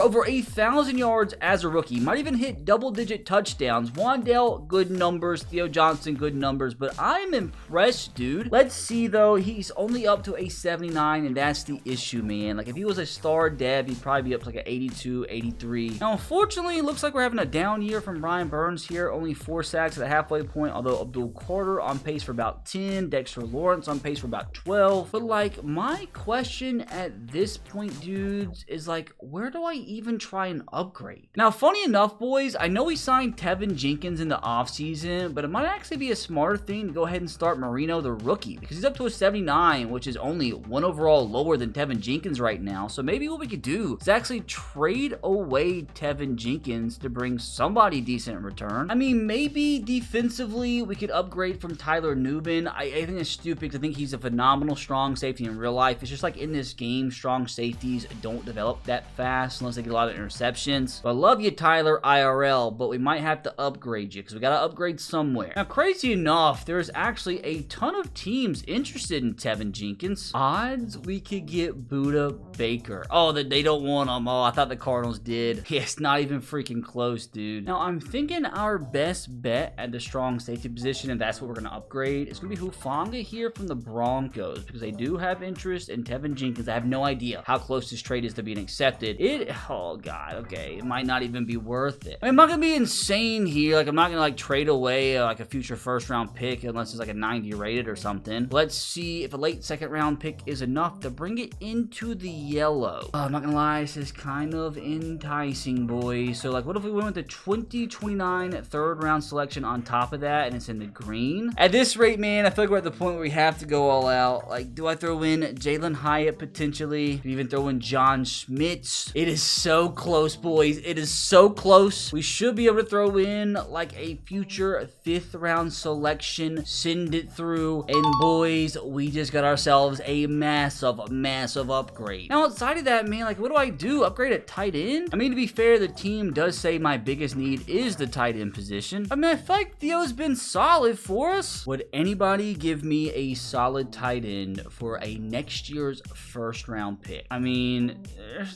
over 1,000 yards as a rookie. Might even hit double-digit touchdowns. Wandale, good numbers. Theo Johnson, good numbers. But I'm impressed, dude. Let's see, though. He's only up to a 79, and that's the issue, man. Like, if he was a star dev, he'd probably be up to like an 82, 83. Now, unfortunately, it looks like we're having a down year from Brian Burns here. Only 4 sacks at the halfway point, although Abdul Carter on pace for about 10. Dexter Lawrence on pace for about 12. But, like, my question at this point, dudes, is like, where do I even try and upgrade? Now, funny enough, boys, I know we signed Tevin Jenkins in the offseason, but it might actually be a smarter thing to go ahead and start Marino, the rookie, because he's up to a 79, which is only 1 overall lower than Tevin Jenkins right now. So maybe what we could do is actually trade away Tevin Jenkins to bring somebody decent in return. I mean, maybe defensively we could upgrade from Tyler Nubin. I think it's stupid because I think he's a phenomenal strong safety in real life. It's just like in this game, strong safeties don't develop that fast unless they get a lot of interceptions. So I love you, Tyler, IRL, but we might have to upgrade you because we got to upgrade somewhere. Now, crazy enough, there's actually a ton of teams interested in Tevin Jenkins. Odds we could get Buda Baker. Oh, they don't want him. Oh, I thought the Cardinals did. Yeah, it's not even freaking close, dude. Now, I'm thinking our best bet at the strong safety position, and that's what we're going to upgrade, is going to be Hufanga here from the Broncos, because they do have interest in Tevin Jenkins. I have no idea how close this trade is to being accepted. Oh, God, okay. It might not even be worth it. I mean, I'm not going to be insane here. Like, I'm not going to, like, trade away, like, a future first-round pick unless it's, like, a 90 rated or something. Let's see if a late second-round pick is enough to bring it into the yellow. I'm not going to lie. This is kind of enticing, boys. So, like, what if we went with the 2029 third-round selection on top of that, and it's in the green? At this rate, man, I feel like we're at the point where we have to go all out. Like, do I throw in Jalen Hyatt potentially? Do you even throw in John Schmitz? It is so close, boys. It is so close. We should be able to throw in, like, a future 5th-round selection, send it through, and boys, we just got ourselves a massive upgrade. Now, outside of that, man, like, what do I do? Upgrade at tight end? I mean, to be fair, the team does say my biggest need is the tight end position. I mean, I feel like Theo's been solid for us. Would anybody give me a solid tight end for a next year's first-round pick? I mean,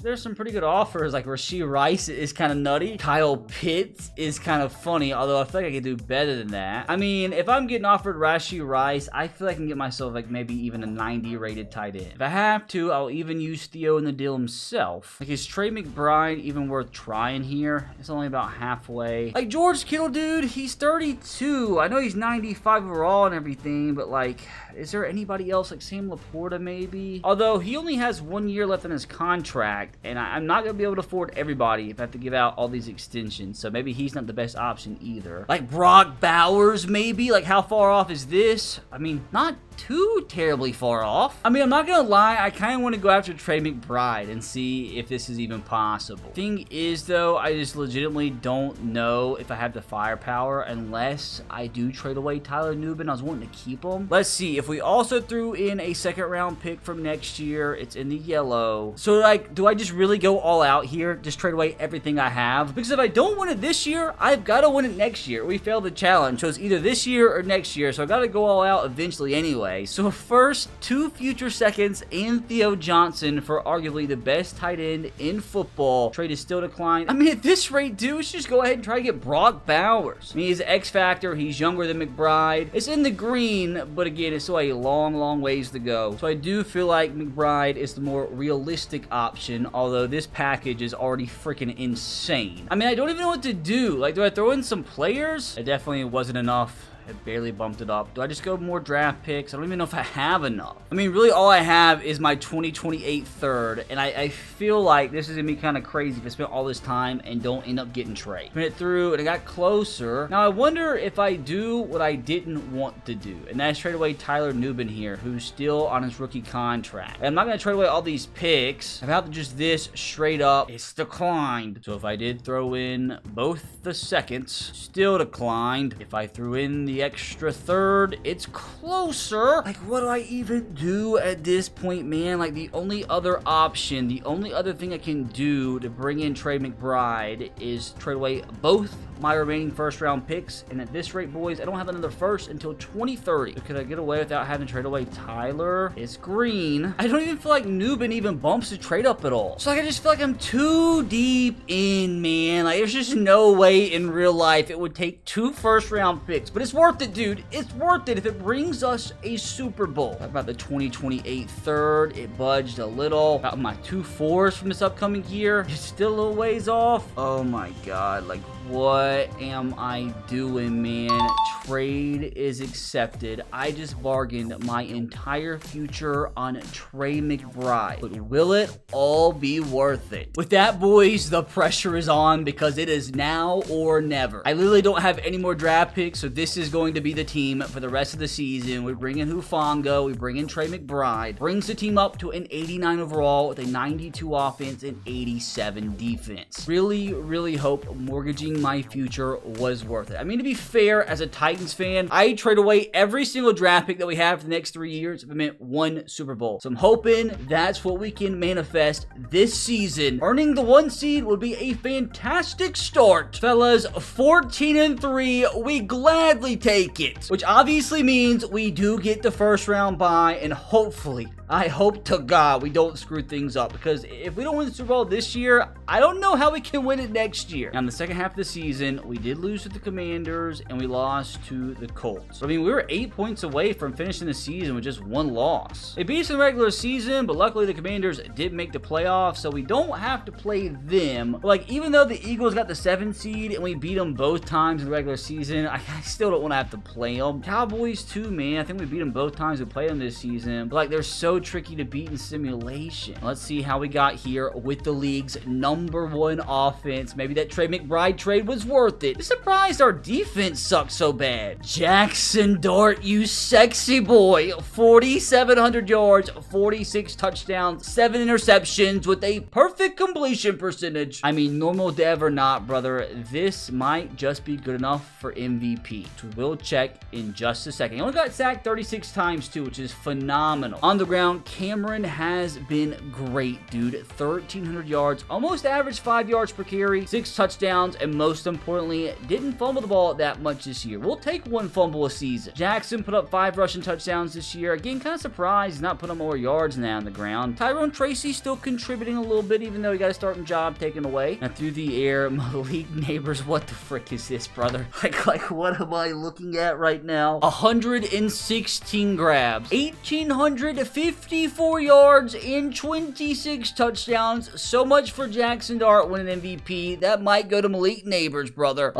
there's some pretty good offers. Like, Rashee Rice is kind of nutty. Kyle Pitts is kind of funny, although I feel like I could do better than that. I mean, if I'm getting offered Rashee Rice, I feel like I can get myself, like, maybe even a 90 rated tight end. If I have to, I'll even use Theo in the deal himself. Like, is Trey McBride even worth trying here? It's only about halfway. Like, George Kittle, dude, he's 32. I know he's 95 overall and everything, but, like, is there anybody else, like Sam Laporta maybe? Although he only has 1 year left on his contract, and I'm not going to be able to afford everybody if I have to give out all these extensions, so maybe he's not the best option either. Like, like Brock Bowers maybe. Like how far off is this? I mean, not too terribly far off. I mean, I'm not gonna lie, I kind of want to go after Trey McBride and see if this is even possible. Thing is though, I just legitimately don't know if I have the firepower unless I do trade away Tyler Nubin. I was wanting to keep him. Let's see, if we also threw in a second round pick from next year, it's in the yellow. So like, do I just really go all out here? Just trade away everything I have? Because if I don't win it this year, I've got to win it next year. We failed the challenge, so it's either this year or next year, so I got to go all out eventually anyway. So first, 2 future seconds and Theo Johnson for arguably the best tight end in football. Trade is still declined. I mean, at this rate, dude, let's just go ahead and try to get Brock Bowers. I mean, he's an X factor. He's younger than McBride. It's in the green, but again, it's still a long, long ways to go. So I do feel like McBride is the more realistic option, although this package is already freaking insane. I mean, I don't even know what to do. Like, do I throw in some players? It definitely wasn't enough. It barely bumped it up. Do I just go more draft picks? I don't even know if I have enough. I mean, really all I have is my 2028 third, and I feel like this is going to be kind of crazy if I spent all this time and don't end up getting Trey. Spent it through, and it got closer. Now, I wonder if I do what I didn't want to do, and that's trade away Tyler Nubin here, who's still on his rookie contract. And I'm not going to trade away all these picks. About just this straight up, it's declined. So if I did throw in both the seconds, still declined. If I threw in the extra third, it's closer. Like, what do I even do at this point, man? Like, the only other option, the only other thing I can do to bring in Trey McBride is trade away both my remaining first round picks, and at this rate, boys, I don't have another first until 2030. So could I get away without having to trade away Tyler? It's green. I don't even feel like Nubin even bumps the trade up at all. So like, I just feel like I'm too deep in, man. Like, there's just no way in real life it would take 2 first round picks, but it's worth it, dude. It's worth it if it brings us a Super Bowl. Talk about the 2028 third. It budged a little. About my 2 fours from this upcoming year. It's still a little ways off. Oh my God. Like, what am I doing, man? Trade is accepted. I just bargained my entire future on Trey McBride. But will it all be worth it? With that, boys, the pressure is on because it is now or never. I literally don't have any more draft picks, so this is going to be the team for the rest of the season. We bring in Hufanga. We bring in Trey McBride. Brings the team up to an 89 overall with a 92 offense and 87 defense. Really, really hope mortgaging my future was worth it. I mean, to be fair, as a Titans fan, I trade away every single draft pick that we have for the next 3 years if it meant 1 Super Bowl. So I'm hoping that's what we can manifest this season. Earning the 1 seed would be a fantastic start. Fellas, 14-3, we gladly take it. Which obviously means we do get the first round bye, and hopefully, I hope to God we don't screw things up, because if we don't win the Super Bowl this year, I don't know how we can win it next year. Now, in the second half of the season, we did lose to the Commanders, and we lost to the Colts. I mean, we were 8 points away from finishing the season with just 1 loss. They beat us in the regular season, but luckily the Commanders did make the playoffs, so we don't have to play them. But like, even though the Eagles got the 7th seed, and we beat them both times in the regular season, I still don't want to have to play them. Cowboys too, man. I think we beat them both times we played them this season, but like, they're so tricky to beat in simulation. Let's see how we got here with the league's #1 offense. Maybe that Trey McBride trade was worth it. I'm surprised our defense sucked so bad. Jaxson Dart, you sexy boy. 4,700 yards, 46 touchdowns, 7 interceptions with a perfect completion percentage. I mean, normal dev or not, brother, this might just be good enough for MVP. So we'll check in just a second. He only got sacked 36 times too, which is phenomenal. On the ground, Cameron has been great, dude. 1,300 yards, almost average 5 yards per carry, 6 touchdowns, and most importantly, didn't fumble the ball that much this year. We'll take 1 fumble a season. Jackson put up 5 rushing touchdowns this year. Again, kind of surprised he's not putting up more yards now on the ground. Tyrone Tracy still contributing a little bit, even though he got a starting job taken away. Now through the air, Malik Neighbors, what the frick is this, brother? Like what am I looking at right now? 116 grabs, 1,850 54 yards and 26 touchdowns. So much for Jaxson Dart winning MVP. That might go to Malik Neighbors, brother.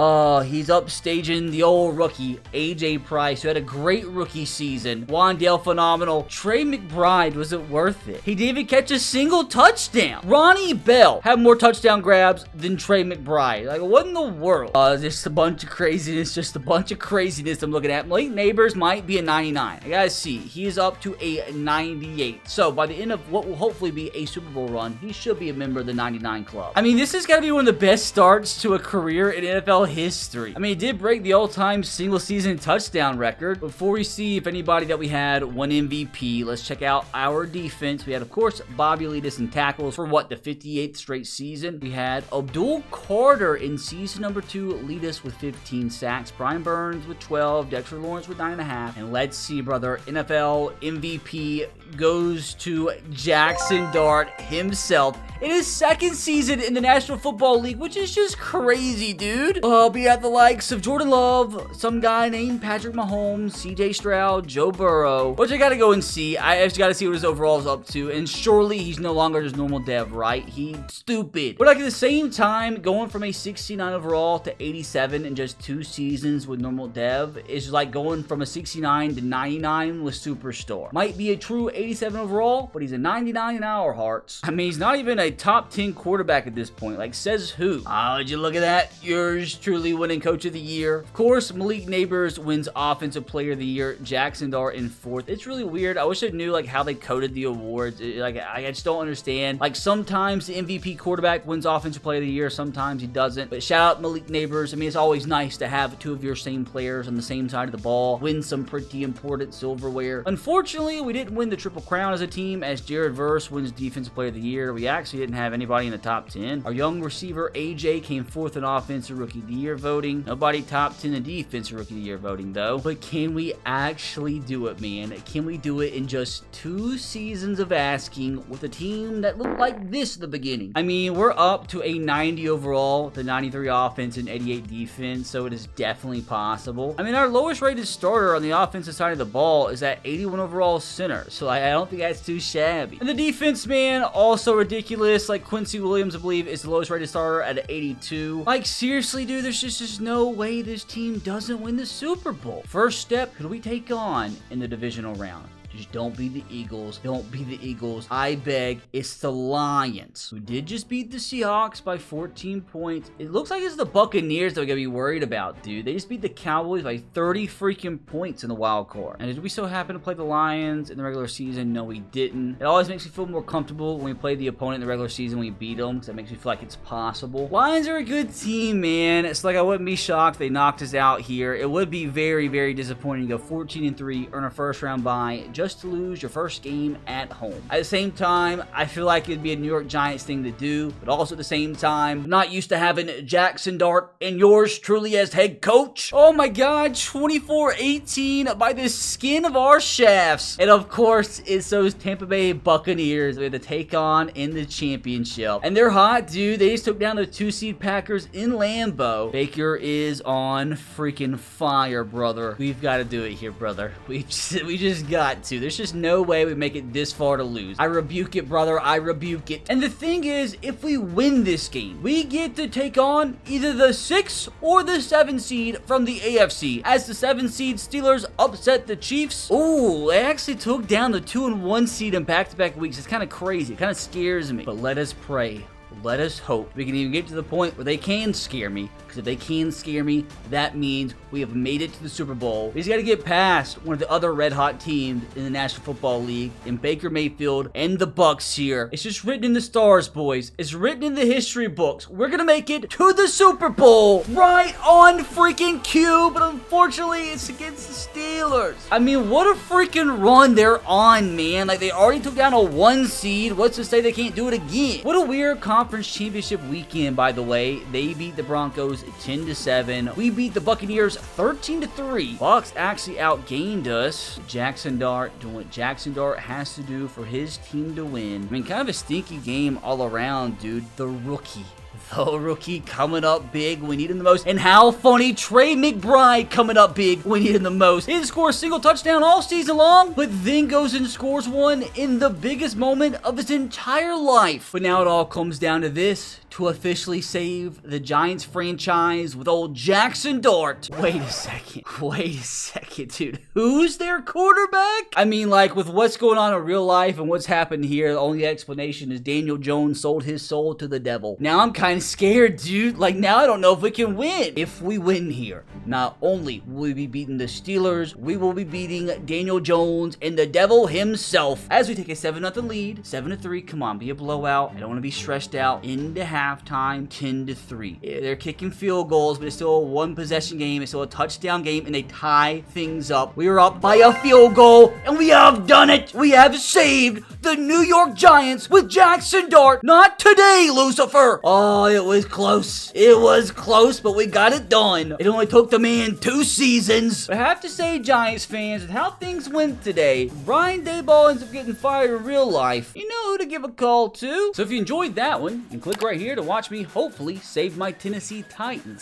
He's upstaging the old rookie, AJ Price, who had a great rookie season. Wandale, phenomenal. Trey McBride, was it worth it? He didn't even catch a single touchdown. Ronnie Bell had more touchdown grabs than Trey McBride. Like, what in the world? Just a bunch of craziness. Just a bunch of craziness I'm looking at. Malik Neighbors might be a 99. I gotta see. He is up to a 98. So, by the end of what will hopefully be a Super Bowl run, he should be a member of the 99 club. I mean, this has got to be one of the best starts to a career in NFL history. I mean, he did break the all-time single-season touchdown record. Before we see if anybody that we had won MVP, let's check out our defense. We had, of course, Bobby lead us in tackles for, what, the 58th straight season. We had Abdul Carter in season number 2 lead us with 15 sacks. Brian Burns with 12. Dexter Lawrence with 9.5. And let's see, brother, NFL MVP goes to Jaxson Dart himself in his second season in the National Football League, which is just crazy, dude. Be at the likes of Jordan Love, some guy named Patrick Mahomes, CJ Stroud, Joe Burrow, which I gotta go and see. I just gotta see what his overall is up to, and surely he's no longer just normal dev, right? He's stupid. But like at the same time, going from a 69 overall to 87 in just 2 seasons with normal dev is like going from a 69 to 99 with Superstar. Might be a true 87 overall, but he's a 99 in our hearts. I mean, he's not even a top 10 quarterback at this point. Like, says who? Oh, did you look at that? Yours truly winning Coach of the Year. Of course, Malik Neighbors wins Offensive Player of the Year. Jaxson Dart in 4th. It's really weird. I wish I knew like how they coded the awards. I just don't understand. Like, sometimes the MVP quarterback wins Offensive Player of the Year, sometimes he doesn't. But shout out Malik Neighbors. I mean, it's always nice to have 2 of your same players on the same side of the ball win some pretty important silverware. Unfortunately, we didn't win the Triple Crown as a team, as Jared Verse wins Defensive Player of the Year. We actually didn't have anybody in the top 10. Our young receiver AJ came 4th in Offensive Rookie of the Year voting. Nobody top 10 in Defensive Rookie of the Year voting though. But can we actually do it, man? Can we do it in just 2 seasons of asking with a team that looked like this at the beginning? I mean, we're up to a 90 overall, the 93 offense and 88 defense, so it is definitely possible. I mean, our lowest rated starter on the offensive side of the ball is at 81 overall center, so I don't think that's too shabby. And the defense, man, also ridiculous. Like, Quincy Williams, I believe, is the lowest rated starter at 82. Like, seriously, dude, there's just no way this team doesn't win the Super Bowl. First step, who do we take on in the divisional round? Just don't be the Eagles. Don't be the Eagles. I beg. It's the Lions, who did just beat the Seahawks by 14 points. It looks like it's the Buccaneers that we're going to be worried about, dude. They just beat the Cowboys by 30 freaking points in the wild card. And did we so happen to play the Lions in the regular season? No, we didn't. It always makes me feel more comfortable when we play the opponent in the regular season when we beat them, because that makes me feel like it's possible. Lions are a good team, man. It's like I wouldn't be shocked if they knocked us out here. It would be very, very disappointing to go 14-3, earn a first round bye, just to lose your first game at home. At the same time, I feel like it'd be a New York Giants thing to do, but also at the same time, I'm not used to having Jaxson Dart and yours truly as head coach. Oh my god, 24-18 by the skin of our shafts. And of course, it's those Tampa Bay Buccaneers we had to take on in the championship. And they're hot, dude. They just took down the 2-seed Packers in Lambeau. Baker is on freaking fire, brother. We've got to do it here, brother. We just got to. There's just no way we make it this far to lose. I rebuke it, brother. I rebuke it. And the thing is, if we win this game, we get to take on either the 6 or the 7 seed from the AFC. As the 7 seed Steelers upset the Chiefs. Ooh, they actually took down the 2 and 1 seed in back-to-back weeks. It's kind of crazy. It kind of scares me. But let us pray. Let us hope we can even get to the point where they can scare me. Because if they can scare me, that means we have made it to the Super Bowl. We just got to get past one of the other red-hot teams in the National Football League, in Baker Mayfield and the Bucs here. It's just written in the stars, boys. It's written in the history books. We're going to make it to the Super Bowl right on freaking cue, but unfortunately, it's against the Steelers. I mean, what a freaking run they're on, man. Like, they already took down a 1 seed. What's to say they can't do it again? What a weird conference championship weekend, by the way. They beat the Broncos 10-7. We beat the Buccaneers 13-3. Bucs actually outgained us. Jaxson Dart doing what Jaxson Dart has to do for his team to win. I mean, kind of a stinky game all around, dude. The rookie. The rookie coming up big when we need him the most. And how funny, Trey McBride coming up big when we need him the most. He didn't score a single touchdown all season long, but then goes and scores one in the biggest moment of his entire life. But now it all comes down to this, to officially save the Giants franchise with old Jaxson Dart. Wait a second, dude. Who's their quarterback? I mean, like, with what's going on in real life and what's happened here, the only explanation is Daniel Jones sold his soul to the devil. Now I'm kind of scared, dude. Like, now I don't know if we can win. If we win here, not only will we be beating the Steelers, we will be beating Daniel Jones and the devil himself as we take a 7-0 lead. 7-3. Come on, be a blowout. I don't want to be stressed out. Into halftime, 10-3. Yeah, they're kicking field goals, but it's still a one possession game. It's still a touchdown game, and they tie things up. We are up by a field goal, and we have done it. We have saved the New York Giants with Jaxson Dart. Not today, Lucifer. Oh, it was close. It was close, but we got it done. It only took the man 2 seasons. But I have to say, Giants fans, with how things went today, Brian Daboll ends up getting fired in real life. You know who to give a call to. So if you enjoyed that one, you can click right here to watch me hopefully save my Tennessee Titans.